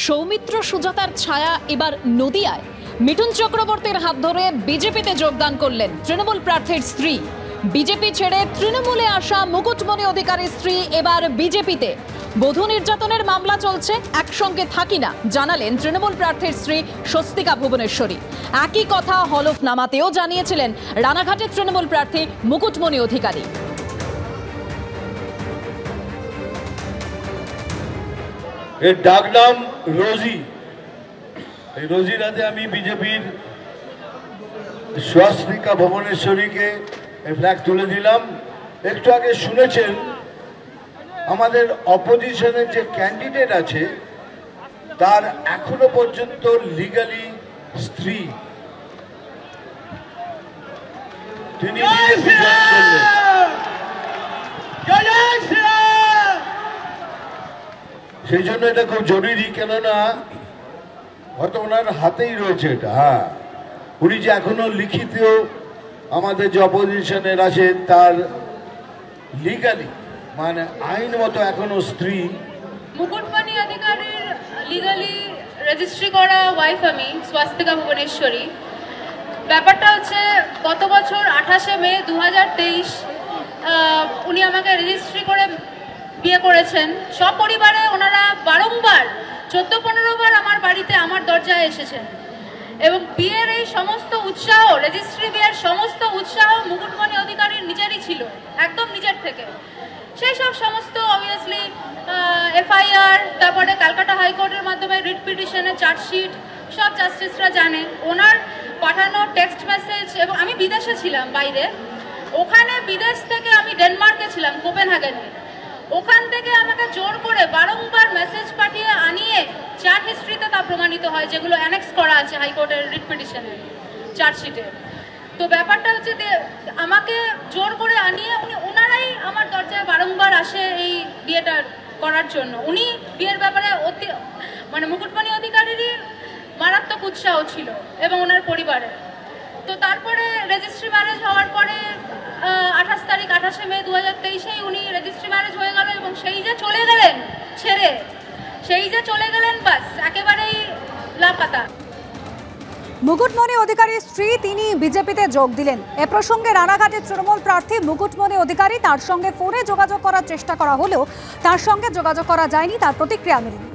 সৌমিত্র সুজাতার ছায়া এবার নদিয়ায়। মিঠুন চক্রবর্তীর হাত ধরে বিজেপিতে যোগদান করলেন তৃণমূল প্রার্থীর স্ত্রী। বিজেপি ছেড়ে তৃণমূলে আসা মুকুটমণি অধিকারীর স্ত্রী এবার বিজেপিতে। বধূ নির্যাতনের মামলা চলছে, একসঙ্গে থাকি না জানালেন তৃণমূল প্রার্থীর স্ত্রী স্বস্তিকা ভুবনেশ্বরী। একই কথা হলফনামাতেও জানিয়েছিলেন রানাঘাটের তৃণমূল প্রার্থী মুকুটমণি অধিকারী। এর ডাক নাম রোজি। এই রোজি রাতে আমি বিজেপির স্বস্তিকা ভুবনেশ্বরীকে ফ্ল্যাগ তুলে দিলাম। একটু আগে শুনেছেন আমাদের অপোজিশনের যে ক্যান্ডিডেট আছে তার এখনো পর্যন্ত লিগালি স্ত্রী, তিনি বিজেপি জয়েন করলেন। সেই জন্য এটা খুব জরুরি, কেননা হয়তো ওনার হাতেই রয়েছে এটা। হ্যাঁ, উনি যে এখনো লিখিত আমাদের যে অপোজিশনের আছে তার লিগালি মানে আইন মতো এখনো স্ত্রী। মুকুটমণি অধিকারীর লিগালি রেজিস্ট্রি করা ওয়াইফ আমি, স্বস্তিকা ভুবনেশ্বরী। ব্যাপারটা হচ্ছে গত বছর 28শে মে 2023 উনি আমাকে রেজিস্ট্রি করে বিয়ে করেছেন। সপরিবারে ওনারা বারংবার 14-15 বার আমার বাড়িতে আমার দরজায় এসেছেন এবং বিয়ের এই সমস্ত উৎসাহ, রেজিস্ট্রি বিয়ের সমস্ত উৎসাহ মুকুটমণি অধিকারীর নিজেরই ছিল, একদম নিজের থেকে। সেই সব সমস্ত অবভিয়াসলি এফআইআর, তারপরে ক্যালকাটা হাইকোর্টের মাধ্যমে রিট পিটিশনের চার্জশিট সব জাস্টিসরা জানে। ওনার পাঠানো টেক্সট মেসেজ, এবং আমি বিদেশে ছিলাম বাইরে, ওখানে বিদেশ থেকে আমি ডেনমার্কে ছিলাম, কোপেনহেগেনে। ওখান থেকে আমাকে জোর করে বারংবার মেসেজ পাঠিয়ে আনিয়ে চ্যাট হিস্ট্রিতে তা প্রমাণিত হয়, যেগুলো অ্যানেক্স করা আছে হাইকোর্টের রিট পিটিশনের চার্জশিটে। তো ব্যাপারটা হচ্ছে যে আমাকে জোর করে আনিয়ে ওনারাই আমার দরজায় বারংবার আসে এই বিয়েটা করার জন্য। উনি বিয়ের ব্যাপারে মানে মুকুটমণি অধিকারীরই মারাত্মক উৎসাহ ছিল এবং ওনার পরিবারের। তো তারপরে রেজিস্ট্রি ম্যারেজ হওয়ার পরে 28শে মে 2023 উনি রেজিস্ট্রি ম্যারেজ হয়ে গেল এবং সেই যে চলে গেলেন ছেড়ে, সেই যে চলে গেলেন, বাস একেবারেই লাপাতা। মুকুটমণি অধিকারীর স্ত্রী তিনি বিজেপিতে যোগ দিলেন। এ প্রসঙ্গে রানাঘাটের তৃণমূল প্রার্থী মুকুটমণি অধিকারী, তার সঙ্গে ফোনে যোগাযোগ করার চেষ্টা করা হলেও তার সঙ্গে যোগাযোগ করা যায়নি, তার প্রতিক্রিয়া মেলেনি।